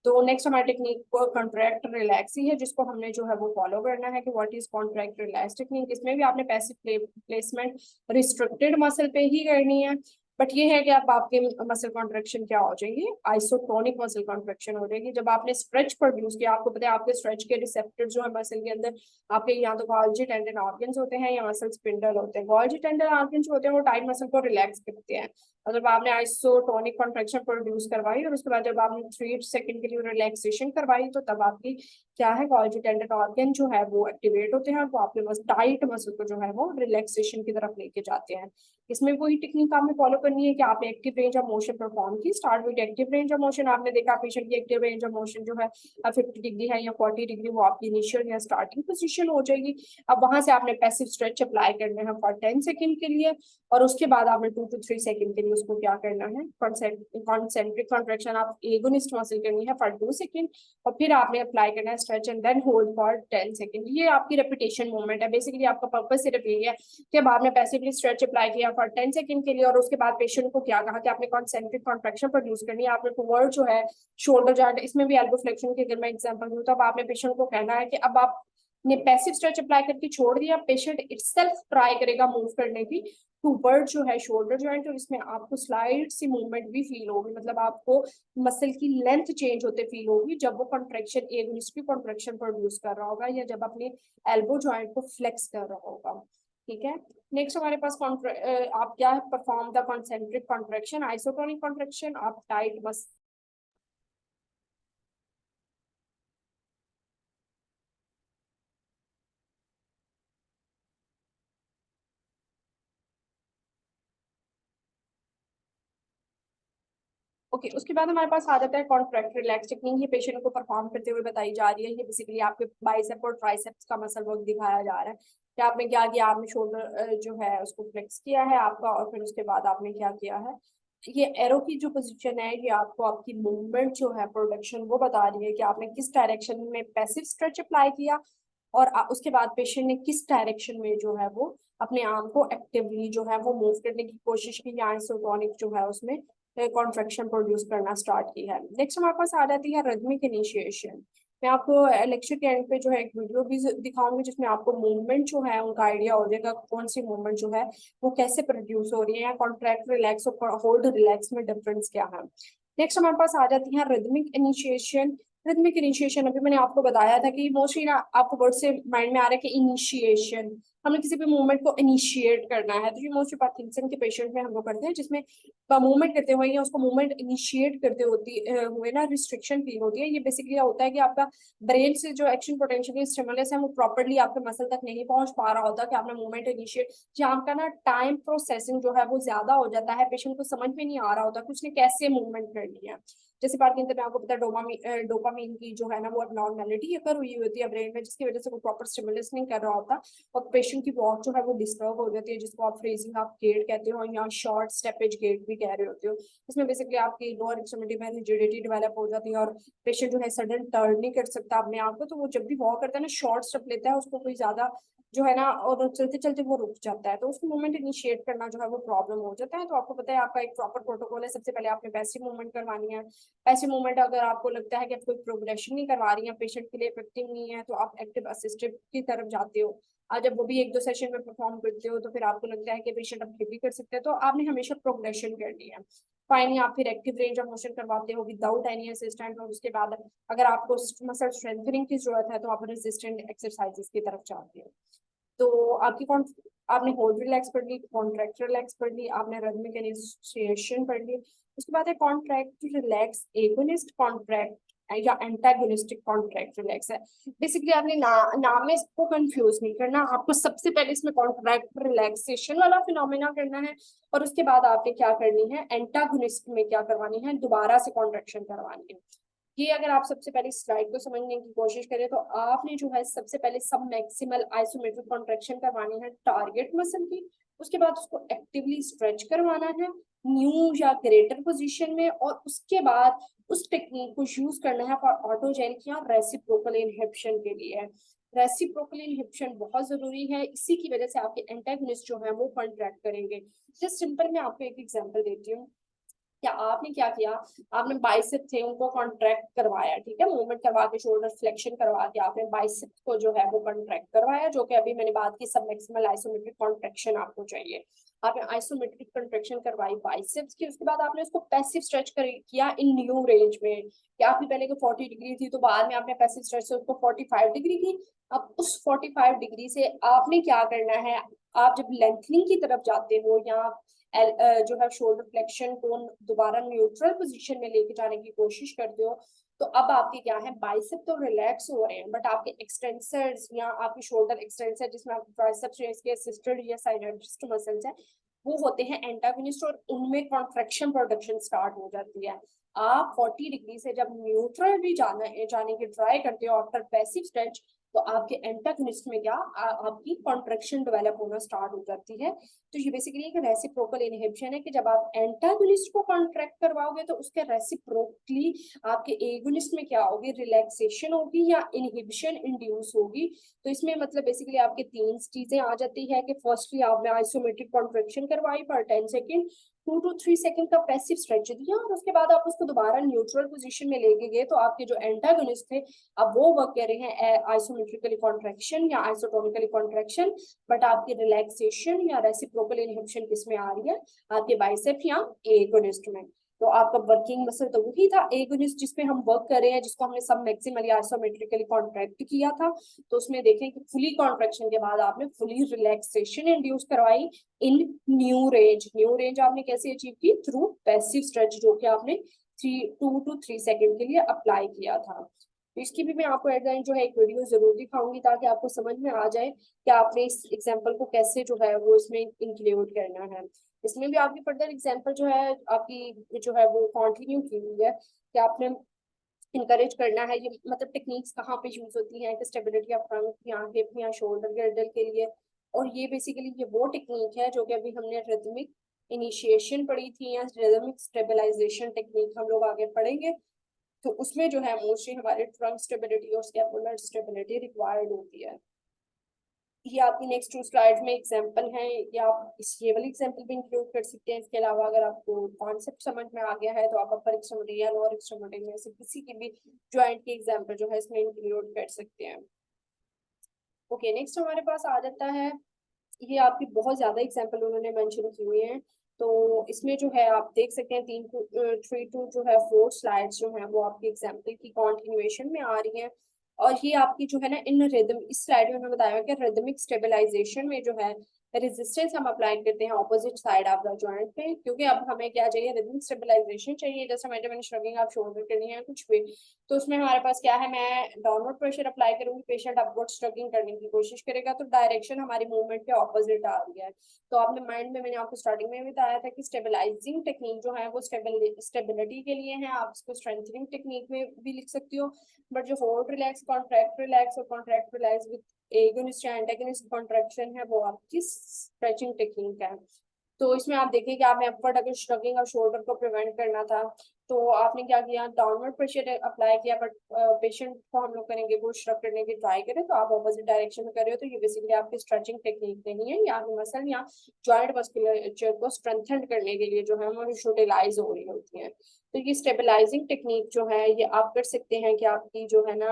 तो नेक्स्ट हमारी टेक्निक कॉन्ट्रैक्ट रिलैक्स ही है, जिसको हमने जो है वो फॉलो करना है कि what is contract relax technique. इसमें भी आपने पैसिव प्लेसमेंट रिस्ट्रिक्टेड मसल पे ही करनी है, बट ये है कि आप आपके मसल कॉन्ट्रैक्शन क्या हो जाएगी, आइसोटोनिक मसल कॉन्ट्रैक्शन हो जाएगी। जब आपने स्ट्रेच प्रोड्यूस किया, आपको पता है आपके स्ट्रेच के रिसेप्टर जो है मसल के अंदर आपके यहाँ तो गोल्जी टेंडन ऑर्गन्स होते हैं या मसल स्पिंडल होते हैं। गोल्जी टेंडन ऑर्गन्स होते हैं वो टाइट मसल को रिलैक्स करते हैं, और जब आपने आइसोटोनिक कॉन्ट्रैक्शन प्रोड्यूस करवाई और उसके बाद जब आपने 3 सेकंड के लिए रिलैक्सेशन करवाई, तो तब आपकी क्या है, गोल्जी टेंडन ऑर्गन जो है वो एक्टिवेट होते हैं, वो आपके टाइट मसल को जो है वो रिलैक्सेशन की तरफ लेके जाते हैं। इसमें वही टेक्निक आपने फॉलो करनी है कि आपने active range of motion perform की। Start with active range of motion, आपने देखा पेशेंट की एक्टिव रेंज ऑफ मोशन जो है 50 डिग्री है या 40 डिग्री, वो आपकी इनिशियल या स्टार्टिंग पोजीशन हो जाएगी। अब वहां से आपने पैसिव स्ट्रेच अप्लाई करने हैं फॉर 10 सेकंड के लिए, और उसके बाद आपने 2 to 3 सेकंड के लिए उसको क्या करना है, कॉन्सेंट्रिक कॉन्ट्रैक्शन आप एगोनिस्ट मसल करनी है फॉर 2 सेकंड, और फिर आपने अप्लाई करना है stretch and then hold for 10 second. ये आपकी रेपिटेशन मूवमेंट है। बेसिकली आपका पर्पस सिर्फ यही है कि अब आपने पैसिवली स्ट्रेच अप्लाई किया फॉर 10 सेकंड के लिए, और उसके बाद पेशेंट को क्या कहा कि आपने कॉन्सेंट्रिक कॉन्ट्रैक्शन प्रोड्यूस करनी है। आपने टुवर्ड जो है शोल्डर जॉइंट, इसमें भी एल्बो फ्लेक्शन की अगर मैं एग्जांपल दूं, तो अब आपने पेशेंट को कहना है कि अब आपने पैसिव स्ट्रेच अप्लाई करके छोड़ दिया, पेशेंट इटसेल्फ ट्राई करेगा मूव करने की टुवर्ड जो है शोल्डर जॉइंट, और इसमें आपको स्लाइड सी मूवमेंट भी फील होगी, मतलब आपको मसल की लेंथ चेंज होते फील होगी जब वो कॉन्ट्रैक्शन एगोनिस्ट कॉन्ट्रैक्शन प्रोड्यूस कर रहा होगा या जब अपने एल्बो जॉइंट को फ्लेक्स कर रहा होगा, ठीक है। नेक्स्ट हमारे पास आप क्या है, perform the concentric contraction, isotonic contraction. आप टाइट मसल ओके उसके बाद हमारे पास आ जाता है कॉन्ट्रैक्ट रिलैक्स टेक्निक। ये पेशेंट को परफॉर्म करते हुए बताई जा रही है। ये बेसिकली आपके बाइसेप और ट्राइसेप्स का मसल वर्क दिखाया जा रहा है कि आपने क्या किया, आपने शोल्डर जो है उसको फ्लेक्स किया है आपका, और फिर उसके बाद आपने क्या किया है, ये एरो की जो पोजीशन है ये आपको आपकी मूवमेंट जो है प्रोडक्शन वो बता रही है कि आपने किस डायरेक्शन में पैसिव स्ट्रेच अप्लाई किया, और उसके बाद पेशेंट ने किस डायरेक्शन में जो है वो अपने आर्म को एक्टिवली जो है वो मूव करने की कोशिश की, या आइसोटोनिक जो है उसमें कॉन्ट्रैक्शन प्रोड्यूस करना स्टार्ट की है। नेक्स्ट हमारे पास आ जाती है रिदमिक इनिशिएशन। मैं आपको लेक्चर के एंड पे जो है एक वीडियो भी दिखाऊंगी जिसमें आपको मूवमेंट जो है उनका आइडिया हो जाएगा, कौन सी मूवमेंट जो है वो कैसे प्रोड्यूस हो रही है, या कॉन्ट्रैक्ट रिलैक्स और होल्ड रिलैक्स में डिफरेंस क्या है। नेक्स्ट हमारे पास आ जाती है रिदमिक इनिशिएशन। रिदमिक इनिशिएशन अभी मैंने आपको बताया था कि मोस्टली ना आपको वर्ड से माइंड में आ रहा है कि इनिशिएशन, हमने किसी भी मूवमेंट को इनिशिएट करना है, तो ये मोस्टली पार्किंसन के पेशेंट में हम लोग करते हैं, जिसमें मूवमेंट करते हुए या उसको मूवमेंट इनिशिएट करते हुए ना रिस्ट्रिक्शन फील होती है। ये बेसिकली होता है कि आपका ब्रेन से जो एक्शन पोटेंशियल स्टिमुलस है वो प्रॉपर्ली आपके मसल तक नहीं पहुंच पा रहा होता कि आपने मूवमेंट इनिशिएट, जहाँ आपका ना टाइम प्रोसेसिंग जो है वो ज्यादा हो जाता है, पेशेंट को समझ में नहीं आ रहा होता कि उसने कैसे मूवमेंट करनी है। जैसे पार्किंसन में आपको पता है डोपामीन की जो है ना वो एबनॉर्मेलिटी अगर हुई होती है ब्रेन में, जिसकी वजह से वो प्रॉपर स्टिमुलस नहीं कर रहा होता और पेशेंट की वॉक जो है वो डिस्टर्ब हो जाती है, जिसको आप फ्रेजिंग आप गेट कहते हो या शॉर्ट स्टेपेज गेट भी कह रहे होते हो। इसमें बेसिकली आपकी लोअर एक्सट्रीमिटी में रिजिडिटी डेवलप हो जाती है और पेशेंट जो है सडन टर्न नहीं कर सकता अपने आप को, तो वो जब भी वॉक करता है ना शॉर्ट स्टेप लेता है, उसको कोई ज्यादा जो है ना और चलते चलते वो रुक जाता है, तो उसको मूवमेंट इनिशिएट करना जो है वो प्रॉब्लम हो जाता है। तो आपको पता है आपका एक प्रॉपर प्रोटोकॉल है, सबसे पहले आपने पैसिव मूवमेंट करवानी है। पैसिव मूवमेंट अगर आपको लगता है कि आप कोई प्रोग्रेशन नहीं करवा रही है, पेशेंट के लिए इफेक्टिव नहीं है, तो आप एक्टिव असिस्टिव की तरफ जाते हो। आज जब वो भी एक दो सेशन में परफॉर्म करते हो तो फिर आपको लगता है कि पेशेंट अब भी कर सकते हैं, तो आपने हमेशा प्रोग्रेशन करनी है। फाइनली आप फिर एक्टिव रेंज ऑफ मोशन करवाते हो विदाउट एनी असिस्टेंट, और उसके बाद अगर आपको मसल स्ट्रेंथनिंग की जरूरत है तो आप रेजिस्टेंट एक्सरसाइजेस की तरफ जाते हो। तो आपकी कौन, आपने होल्ड रिलैक्स पढ़ ली, कॉन्ट्रैक्ट रिलैक्स पढ़ ली, आपने रिदमिक इनिशिएशन पढ़ ली, उसके बाद है कॉन्ट्रैक्ट रिलैक्स एगोनिस्ट कॉन्ट्रैक्ट या एंटागोनिस्टिक कॉन्ट्रैक्ट रिलैक्स है। बेसिकली आपने नाम में इसको कंफ्यूज नहीं करना, आपको सबसे पहले इसमें कॉन्ट्रैक्ट रिलैक्सेशन वाला फिनोमेना करना है और उसके बाद आपने क्या करनी है, एंटागोनिस्ट में क्या करवानी है, दोबारा से कॉन्ट्रैक्शन करवानी है। ये अगर आप सबसे पहले स्लाइड को समझने की कोशिश करें तो आपने जो है सबसे पहले सब मैक्सिमल आइसोमेट्रिक कॉन्ट्रैक्शन करवानी है टारगेट मसल की, उसके बाद उसको एक्टिवली स्ट्रेच करवाना है न्यू या ग्रेटर पोजीशन में, और उसके बाद उस टेक्निक को यूज करना है फॉर ऑटोजेनिक या रेसिप्रोकल इनहिबिशन के लिए। रेसिप्रोकल इनहिबिशन बहुत जरूरी है, इसी की वजह से आपके एंटागोनिस्ट जो है वो कॉन्ट्रैक्ट करेंगे। जस्ट सिंपल मैं आपको एक एग्जांपल देती हूँ। क्या आपने क्या किया, आपने बाइसेप थे उनको कॉन्ट्रैक्ट करवाया, ठीक है, मूवमेंट करवा के शोल्डर फ्लेक्शन करवा के आपने बाइसेप को जो है वो कॉन्ट्रैक्ट करवाया, जो कि अभी मैंने बात की सब मैक्सिमल आइसोमेट्रिक कॉन्ट्रैक्शन आपको चाहिए। आपने आइसोमेट्रिक कॉन्ट्रैक्शन करवाई बाइसेप्स की, उसके बाद आपने उसको पैसिव स्ट्रेच किया इन न्यू रेंज में, कि आपकी पहले को 40 डिग्री थी तो बाद में आपने पैसिव स्ट्रेच से उसको 45 डिग्री की। अब उस 45 डिग्री से आपने क्या करना है, आप जब लेंथनिंग की तरफ जाते हो या जो है शोल्डर फ्लेक्शन को दोबारा न्यूट्रल पोजीशन में लेके जाने की कोशिश करते हो, तो अब आपके क्या है, बाइसेप तो रिलैक्स हो रहे हैं बट आपके एक्सटेंसर्स या आपकी शोल्डर एक्सटेंसर जिसमें आप ट्राइसेप्स के असिस्टेड या साइड मसल्स हैं वो होते हैं एंटागोनिस्ट, और उनमें कॉन्ट्रैक्शन प्रोडक्शन स्टार्ट हो जाती है। आप 40 डिग्री से जब न्यूट्रल भी जाने की ट्राई करते हो आफ्टर पैसिव स्ट्रेच, तो आपके एंटागोनिस्ट में क्या आपकी कॉन्ट्रैक्शन डेवलप होना स्टार्ट हो जाती है। तो ये बेसिकली एक रेसिप्रोकल इनहिबिशन है कि जब आप एंटागोनिस्ट को कॉन्ट्रैक्ट करवाओगे तो उसके रेसिप्रोकली आपके एगोनिस्ट में क्या होगी, रिलैक्सेशन होगी या इनहिबिशन इंड्यूस होगी। तो इसमें मतलब बेसिकली आपके तीन चीजें आ जाती है कि फर्स्टली आपने आइसोमेट्रिक कॉन्ट्रैक्शन करवाई फॉर 10 सेकेंड, 2 to 3 सेकंड का पैसिव स्ट्रेच दिया और उसके बाद आप उसको दोबारा न्यूट्रल पोजीशन में लेके गए, तो आपके जो एंटागोनिस्ट थे अब वो वर्क कर रहे हैं आइसोमेट्रिकली कॉन्ट्रैक्शन या आइसोटोनिकली कॉन्ट्रैक्शन, बट आपकी रिलैक्सेशन या रेसिप्रोकल इनहिबिशन किसमें आ रही है, आपके बाइसेप या एगोनिस्ट में। तो आपका वर्किंग मसल तो वही था एगोनिस्ट जिसपे हम वर्क कर रहे हैं, जिसको हमने सब मैक्सिमली आइसोमेट्रिकली कॉन्ट्रैक्ट किया था। तो उसमें देखें कि फुली कॉन्ट्रैक्शन के बाद आपने फुली रिलैक्सेशन इंड्यूस करवाई इन न्यू रेंज। न्यू रेंज आपने कैसे अचीव की, थ्रू पैसिव स्ट्रेच, जो कि आपने 2 to 3 सेकंड के लिए अप्लाई किया था। तो इसकी भी मैं आपको हेडलाइन जो है एक वीडियो जरूर दिखाऊंगी ताकि आपको समझ में आ जाए कि आपने इस एग्जांपल को कैसे जो है वो इसमें इंक्लूड करना है। इसमें भी आपकी फर्दर एग्जांपल जो है आपकी जो है वो कंटिन्यू की हुई है कि आपने इनकरेज करना है ये मतलब टेक्निक्स कहाँ पे यूज होती हैं, स्टेबिलिटी ऑफ फ्रंट या हिप या शोल्डर गर्डल के लिए। और ये बेसिकली ये वो टेक्निक है जो कि अभी हमने रिदमिक इनिशिएशन पढ़ी थी या रिदमिक स्टेबलाइजेशन टेक्निक हम लोग आगे पढ़ेंगे। तो उसमें जो है मोस्टली हमारे ट्रंक स्टेबिलिटी और स्कैपुलर स्टेबिलिटी रिक्वायर्ड होती है। ये आपकी नेक्स्ट 2 स्लाइड्स में एग्जांपल हैं, या आप इस ये वाली एग्जांपल भी इंक्लूड कर सकते हैं। इसके अलावा अगर आपको कॉन्सेप्ट समझ में आ गया है तो आप अपर एक्सट्रीमिटी या लोअर एक्सट्रीमिटी में से किसी की भी जॉइंट की एग्जांपल जो है इसमें इंक्लूड कर सकते हैं। ओके, नेक्स्ट हमारे पास आ जाता है, ये आपकी बहुत ज्यादा एग्जांपल उन्होंने मेंशन की हुई हैं, तो इसमें जो है आप देख सकते हैं 3 to 4 स्लाइड्स जो है वो आपकी एग्जांपल की कंटिन्यूएशन में आ रही हैं। और ये आपकी जो है ना इन रिदम, इस स्लाइड में उन्होंने बताया कि रिदमिक स्टेबलाइजेशन में जो है रेजिस्टेंस हम अप्लाई करते हैं opposite side of the joint पे, क्योंकि अब हमें क्या चाहिए, रिदमिक स्टेबलाइजेशन चाहिए। जैसे मैंने श्रगिंग आप शोल्डर करनी है कुछ भी, तो उसमें हमारे पास क्या है, मैं डाउनवर्ड प्रेशर अप्लाई करूंगी, पेशेंट अपवर्ड स्ट्रगिंग करने की कोशिश करेगा, तो डायरेक्शन हमारी मूवमेंट के ऑपोजिट आ रही है। तो आपने माइंड में, मैंने आपको स्टार्टिंग में बताया था कि स्टेबलाइजिंग टेक्निक जो है वो स्टेबिलिटी के लिए है, आप इसको स्ट्रेंथनिंग टेक्निक में भी लिख सकती हो। बट जो होल्ड रिलैक्स, कॉन्ट्रैक्ट रिलैक्स और कॉन्ट्रैक्ट रिलैक्स विद एगोनिस्ट या एंटागोनिस्ट कॉन्ट्रैक्शन है, वो आपकी स्ट्रेचिंग टेक्निक है। तो इसमें आप देखिए कि आपने अपवर्ड अगर श्रगिंग और शोल्डर को प्रिवेंट करना था, तो आपने क्या किया, डाउनवर्ड प्रेशर अप्लाई किया, बट पेशेंट को हम लोग करेंगे वो श्रग करने की ट्राई करें, तो आप ऑपोजिट डायरेक्शन में कर रहे हो, तो ये बेसिकली आपकी स्ट्रेचिंग टेक्निक नहीं है, या मसल या जॉइंट मस्कुलर को स्ट्रेंथन करने के लिए जो है वो यूटिलाइज हो रही होती है। तो ये स्टेबलाइजिंग टेक्निक जो है ये आप कर सकते हैं कि आपकी जो है ना,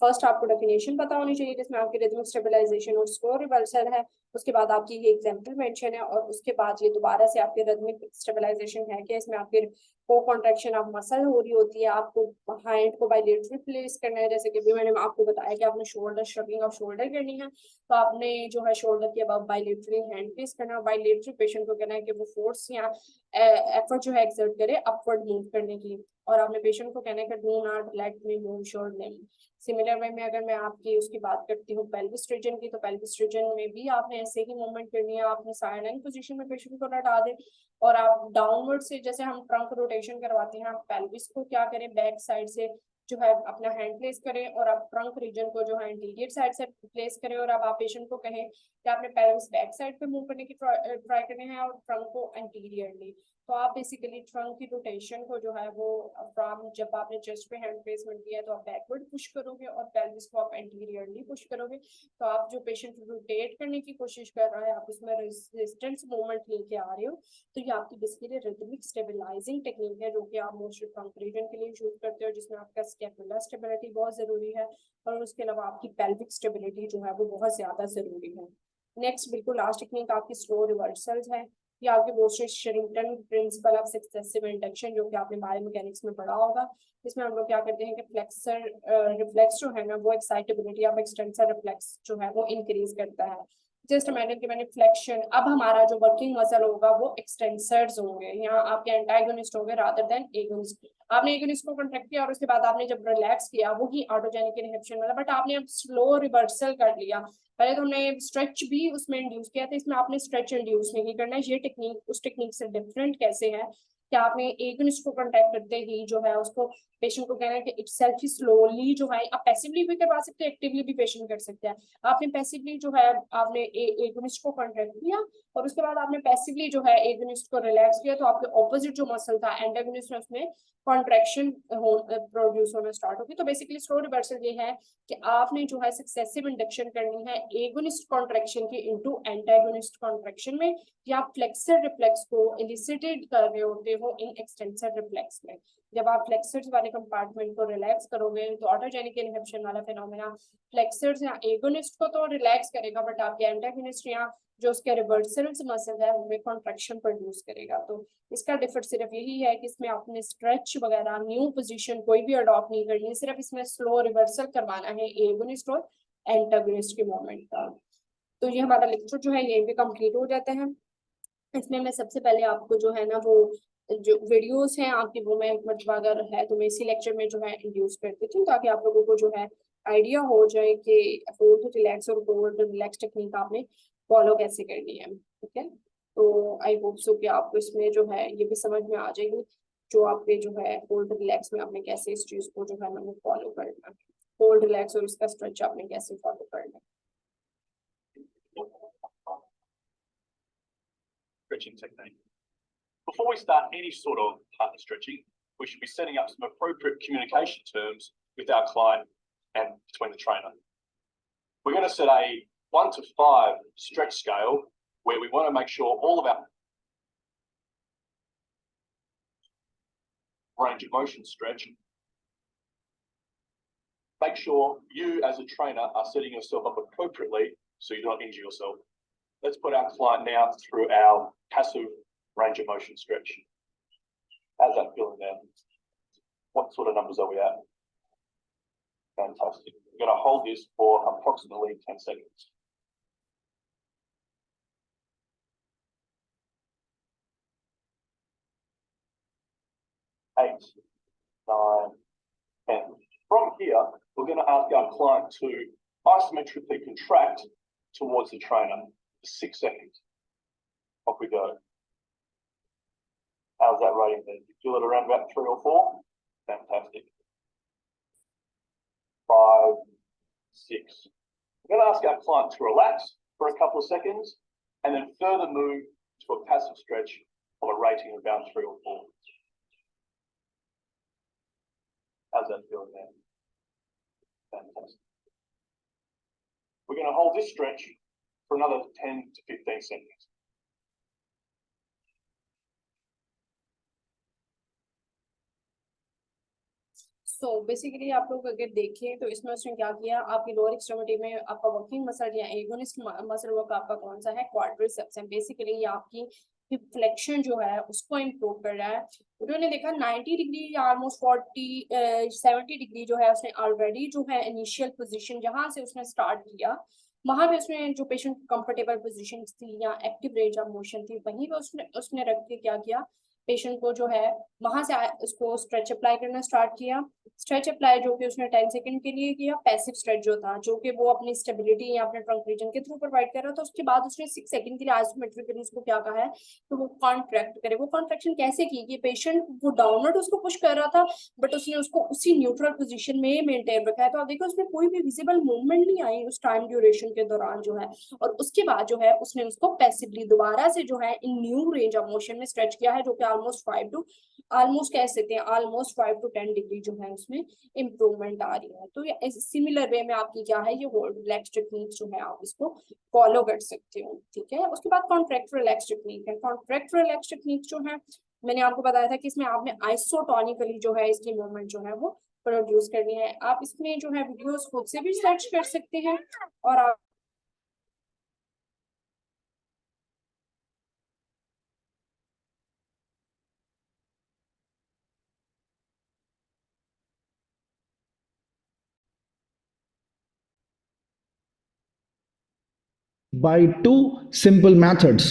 फर्स्ट आपको डेफिनेशन पता होनी चाहिए जिसमें आपकी रिदमिक स्टेबलाइजेशन और स्लो रिवर्सल है, उसके बाद आपकी ये एग्जांपल मेंशन है, और उसके बाद ये दोबारा से आपकी रिदमिक स्टेबलाइजेशन है कि इसमें आपकी को कॉन्ट्रैक्शन ऑफ मसल हो रही होती है, आपको हैंड को बाइलेटरल प्लेस करना है, जैसे कि भी मैंने आपको बताया कि आपने शोल्डर श्रगिंग ऑफ शोल्डर करनी है, तो आपने जो है शोल्डर के अबव बाइलेटरली हैंड प्लेस करना है, बाइलेटरल पेशेंट को कहना है कि वो फोर्स या एफर्ट जो है एक्सर्ट करे अपवर्ड मूव करने की, और आपने पेशेंट को कहना है कि do not let me move your limb. Similar way में अगर मैं आपकी उसकी बात करती हूँ पेल्विस रीजन की, तो पेल्विस रीजन में भी आपने ऐसे ही मूवमेंट करनी है, आपने साइड पोजीशन में पेशेंट को लटा दें, और आप डाउनवर्ड से, जैसे हम ट्रंक रोटेशन करवाते हैं, आप पेल्विस को क्या करें, बैक साइड से जो है अपना हैंड प्लेस करें, और आप ट्रंक रीजन को जो है इंटीरियर साइड से प्लेस करें, और अब आप पेशेंट को कहें कि आपने पेल्विस बैक साइड पे मूव करने की ट्राई करनी है, और ट्रंक को इंटीरियरली। तो आप बेसिकली ट्रंक की रोटेशन को जो है वो फ्रॉम, जब आपने चेस्ट पे हैंड प्लेसमेंट किया है तो आप बैकवर्ड पुश करोगे, और पेल्विस को आप एंटीरियरली पुश करोगे, तो आप जो पेशेंट रोटेट करने की कोशिश कर रहा है आप उसमें रेजिस्टेंस मूवमेंट लेके आ रहे हो, तो ये आपकी बेसिकली रिदमिक स्टेबलाइजिंग टेक्निक है, जो कि आप मोस्टली ट्रंक रीजन के लिए यूज करते हो, जिसमें आपका स्कैपुलर स्टेबिलिटी बहुत जरूरी है, और उसके अलावा आपकी पेल्विक स्टेबिलिटी जो है वो बहुत ज्यादा जरूरी है। नेक्स्ट बिल्कुल लास्ट टेक्निक आपकी स्लो रिवर्सल्स है, या आपके mostly Sherrington principle of successive induction, जो कि आपने बायोमैकेनिक्स में पढ़ा होगा। इसमें हम लोग क्या करते हैं कि फ्लेक्सर रिफ्लेक्स जो है ना वो एक्साइटेबिलिटी ऑफ एक्सटेंसर रिफ्लेक्स जो है वो इंक्रीज करता है। जस्ट इमेजिन कि मैंने फ्लेक्शन, अब हमारा जो वर्किंग मसल होगा वो एक्सटेंसर्स होंगे, यहाँ आपके एंटागोनिस्ट होंगे रादर देन एगोनिस्ट। आपने एगोनिस्ट को कॉन्ट्रैक्ट किया और उसके बाद आपने जब रिलैक्स किया वो ही ऑटोजेनिक इनहिबिशन वाला, बट आपने अब स्लो रिवर्सल कर लिया। पहले तो हमने स्ट्रेच भी उसमें इंड्यूस किया था, इसमें आपने स्ट्रेच इंड्यूस नहीं करना है। ये टेक्निक उस टेक्निक से डिफरेंट कैसे है कि आपने एगोनिस्ट को कॉन्टैक्ट करते ही जो है उसको पेशेंट को कहना है कि इटसेल्फ ही स्लोली जो है, आप पैसिवली भी करवा सकते हैं, एक्टिवली भी पेशेंट कर सकते हैं। आपने पैसिवली जो है आपने एगोनिस्ट को कॉन्ट्रैक्ट किया, और उसके बाद आपने पैसिवली जो है एगोनिस्ट को रिलैक्स किया, तो आपके ऑपोजिट जो मसल था एंटागोनिस्ट में उसमें कॉन्ट्रैक्शन प्रोड्यूस होना स्टार्ट होगी। तो बेसिकली स्लो रिवर्सल ये है कि आपने जो है सक्सेसिव इंडक्शन करनी है एगोनिस्ट कॉन्ट्रैक्शन की इनटू एंटागोनिस्ट कॉन्ट्रैक्शन में, या फ्लेक्सर रिफ्लेक्स को इलिसिटेड कर रहे होते हो इन एक्सटेंसर रिफ्लेक्स में। जब आप फ्लेक्सर्स वाले कंपार्टमेंट को रिलैक्स करोगे तो ऑटोजेनिक इनहिबिशन वाला फिनोमेना फ्लेक्सर्स या एगोनिस्ट को तो रिलैक्स करेगा, बट आपके एंटागोनिस्ट या जो उसके रिवर्सल्स मसल है उनमें कॉन्ट्रैक्शन प्रोड्यूस करेगा। तो इसका डिफर सिर्फ यही है कि इसमें आपने स्ट्रेच वगैरह न्यू पोजीशन कोई भी अडॉप्ट नहीं करनी है, सिर्फ इसमें स्लो रिवर्सल करवाना है एगोनिस्ट और एंटागोनिस्ट के मोमेंट का। तो ये हमारा लेक्चर जो है यहीं पे कंप्लीट हो जाता है। इसमें मैं सबसे पहले आपको जो है ना वो जो वीडियोस हैं आपकी वो मैं मतलब अगर है तो मैं इसी लेक्चर में जो है इंड्यूस कर देती हूँ, ताकि आप लोगों को जो है आइडिया हो जाए कि होल्ड रिलैक्स और होल्ड रिलैक्स टेक्निक आपने फॉलो कैसे करनी है। ठीक है, तो आई होप सो कि आपको इसमें जो है ये भी समझ में आ जाएगी, जो आपके जो है होल्ड रिलैक्स में आपने कैसे इस चीज को जो है मैंने फॉलो करना है, होल्ड रिलैक्स और इसका स्ट्रेच आपने कैसे फॉलो करना है। Stretching technique. Before we start any sort of partner stretching, we should be setting up some appropriate communication terms with our client and between the trainer. We're going to set a 1 to 5 stretch scale where we want to make sure all of our range of motion stretch. Make sure you as a trainer are setting yourself up appropriately so you don't injure yourself. Let's put our client now through our passive range of motion stretch. How's that feeling now? What sort of numbers are we at? Fantastic. We're going to hold this for approximately 10 seconds. Eight, 9, 10. From here, we're going to ask our client to isometrically contract towards the trainer for 6 seconds. Off we go. How's that rating then? You feel it around about 3 or 4? Fantastic. 5, 6. We're going to ask our client to relax for a couple of seconds and then further move to a passive stretch of a rating of about 3 or 4. How's that feeling there? Fantastic. We're going to hold this stretch for another 10 to 15 seconds. So basically आप लोग अगर देखें तो इसमें उसने क्या किया, आपकी लोअर एक्सट्रीमिटी में आपका वर्किंग मसल या एगोनिस्ट मसल वर्क आपका कौन सा है, क्वाड्रिसेप्स है। बेसिकली ये आपकी हिप फ्लेक्शन जो है उसको इम्प्रूव कर रहा है। उन्होंने देखा 90 डिग्री या ऑलमोस्ट 70 डिग्री जो है उसने ऑलरेडी जो है इनिशियल पोजीशन जहां से उसने स्टार्ट किया वहां पे उसने जो पेशेंट कंफर्टेबल पोजीशन थी या एक्टिव रेंज ऑफ मोशन थी वहीं पे उसने रख के क्या किया, पेशेंट को जो है वहां से उसको स्ट्रेच अप्लाई करना स्टार्ट किया। स्ट्रेच अप्लाई जो कि उसने 10 सेकंड के लिए किया, पैसिव स्ट्रेच जो था जो कि वो अपनी स्टेबिलिटी या अपने ट्रंक रीजन के थ्रू प्रोवाइड कर रहा था। उसके बाद उसने 6 सेकंड के लिए आइसोमेट्रिकली उसको क्या कहा है तो वो कॉन्ट्रैक्ट करे। वो कॉन्ट्रैक्शन कैसे की कि पेशेंट वो डाउनवर्ड उसको पुश कर रहा था बट उसने उसको उसी न्यूट्रल पोजीशन में मेंटेन रखा है। तो आप देखो उसमें कोई भी विजिबल मूवमेंट नहीं आई उस टाइम ड्यूरेशन के दौरान जो है। और उसके बाद जो है उसने उसको पैसिवली दोबारा से जो है इन न्यू रेंज ऑफ मोशन में स्ट्रेच किया है जो कि ऑलमोस्ट कह सकते हैं ऑलमोस्ट 5 to 10 डिग्री जो है उसमें इम्प्रूवमेंट आ रही है। तो ये सिमिलर वे में आपकी क्या है ये होल्ड रिलैक्स टेक्निक जो है आप इसको फॉलो कर सकते हो। ठीक है, उसके बाद कॉन्ट्रैक्ट रिलैक्स टेक्निक है। कॉन्ट्रैक्ट रिलैक्स टेक्निक जो है मैंने आपको बताया था कि इसमें आपने आइसोटोनिकली जो है इसकी मूवमेंट जो है वो प्रोड्यूस करनी है। आप इसमें जो है वीडियोस खुद से भी सर्च कर सकते हैं और आप by two simple methods.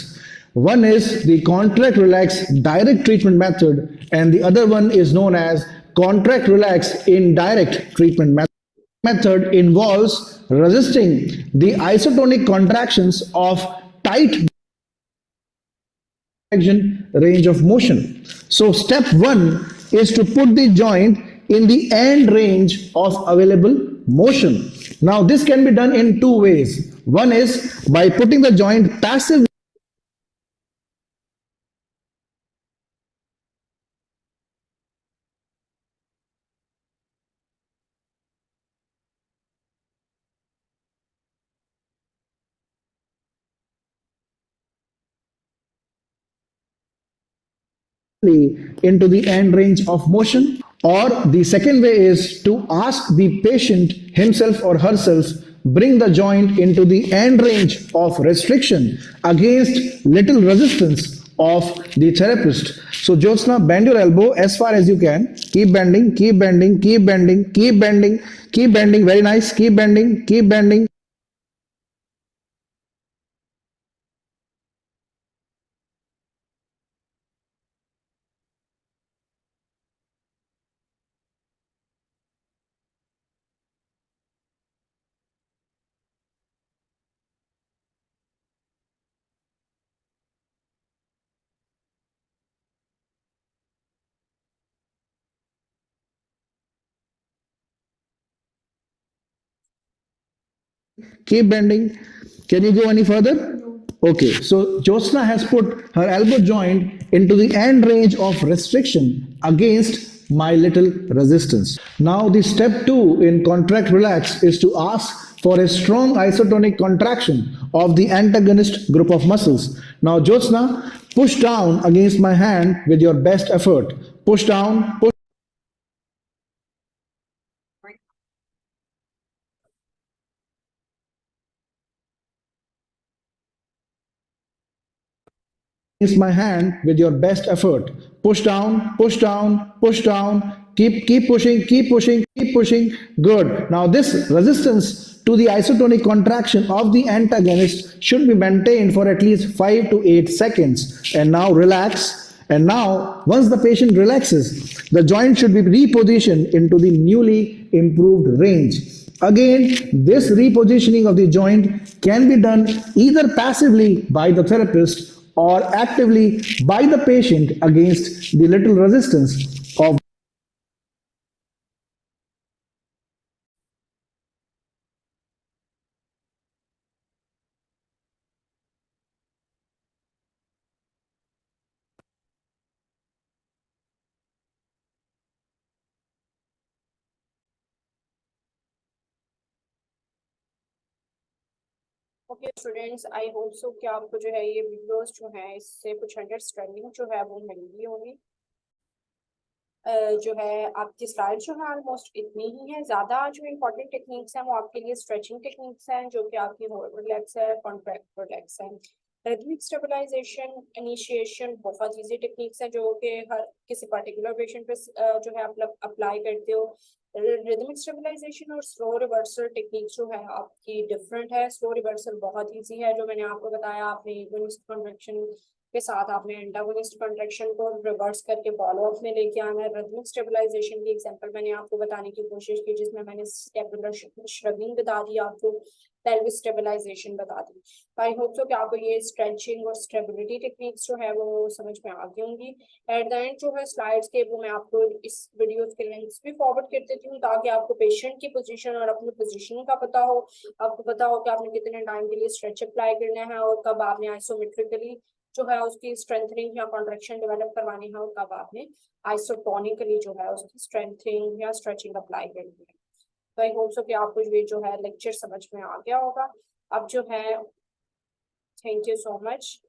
One is the contract relax direct treatment method, and the other one is known as contract relax indirect treatment method. Method involves resisting the isotonic contractions of tight range of motion. So step 1 is to put the joint in the end range of available motion. Now this can be done in two ways. One is by putting the joint passively into the end range of motion, or the second way is to ask the patient himself or herself bring the joint into the end range of restriction against little resistance of the therapist. So Jyotsna, bend your elbow as far as you can. Keep bending, keep bending, keep bending, keep bending, keep bending. Very nice. Keep bending, keep bending. Keep bending. Can you go any further? Okay, so Jyotsna has put her elbow joint into the end range of restriction against my little resistance. Now the step 2 in contract relax is to ask for a strong isotonic contraction of the antagonist group of muscles. Now, Jyotsna, push down against my hand with your best effort. Push down, push against my hand with your best effort. Push down, push down, push down. Keep pushing, keep pushing, keep pushing. Good. Now this resistance to the isotonic contraction of the antagonist should be maintained for at least 5 to 8 seconds. And now relax. And now, once the patient relaxes, the joint should be repositioned into the newly improved range. Again, this repositioning of the joint can be done either passively by the therapist or actively by the patient against the little resistance of okay students, I hope so कि आपको जो है ये videos जो है इससे कुछ understanding जो है वो मिल गई होगी। जो है आपकी स्लाइड जो है ऑलमोस्ट इतनी ही है। ज्यादा जो इम्पोर्टेंट टेक्निक्स हैं वो आपके लिए स्ट्रेचिंग टेक्निक्स हैं, जो कि आपकी रिलैक्स है, कॉन्ट्रैक्ट रिलैक्स है। रिदमिक स्टेबलाइजेशन इनिशिएशन बहुत इजी टेक्निक्स है जो कि हर किसी पर्टिकुलर पेशेंट पे जो है आप अप्लाई करते हो। रिदमिक स्टेबलाइजेशन और स्लो रिवर्सल टेक्निक जो है आपकी डिफरेंट है। स्लो रिवर्सल बहुत इजी है, जो मैंने आपको बताया, आपने एगोनिस्ट कॉन्ट्रैक्शन के साथ आपने एंटागोनिस्ट कॉन्ट्रैक्शन को रिवर्स करके फॉलो अप में लेके आना है। रिदमिक स्टेबलाइजेशन की एग्जांपल मैंने आपको बताने की कोशिश की, जिसमें मैंने स्टेबुलर श्रगिंग बता दी, आपको पेल्विक स्टेबलाइजेशन बता दी। आई होप सो कि आपको ये स्ट्रेचिंग और स्टेबिलिटी टेक्निक्स जो है वो समझ में आ गई होंगी। एट द एंड जो है स्लाइड्स के वो मैं आपको इस वीडियो के लिंक्स भी फॉरवर्ड कर देती हूँ, ताकि आपको पेशेंट की पोजीशन और अपनी पोजीशन का पता हो। आपको पता हो कि आपने कितने टाइम के लिए स्ट्रेच अप्लाई करना है और कब आपने आइसोमेट्रिकली जो है उसकी स्ट्रेंथनिंग या कॉन्ट्रैक्शन डेवलप करवानी है, और कब आपने आइसोटोनिकली जो है उसकी स्ट्रेंथनिंग या स्ट्रेचिंग अप्लाई करनी है। तो आई होप सो कि आपको ये जो है लेक्चर समझ में आ गया होगा। अब जो है थैंक यू सो मच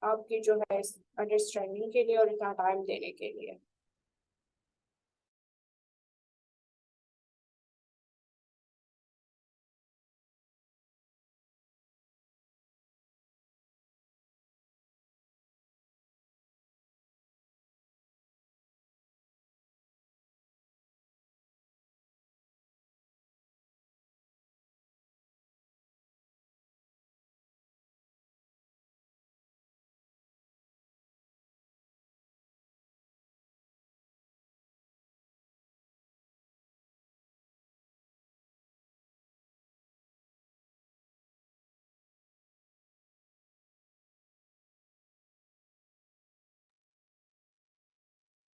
आपकी जो है अंडरस्टैंडिंग के लिए और इतना टाइम देने के लिए।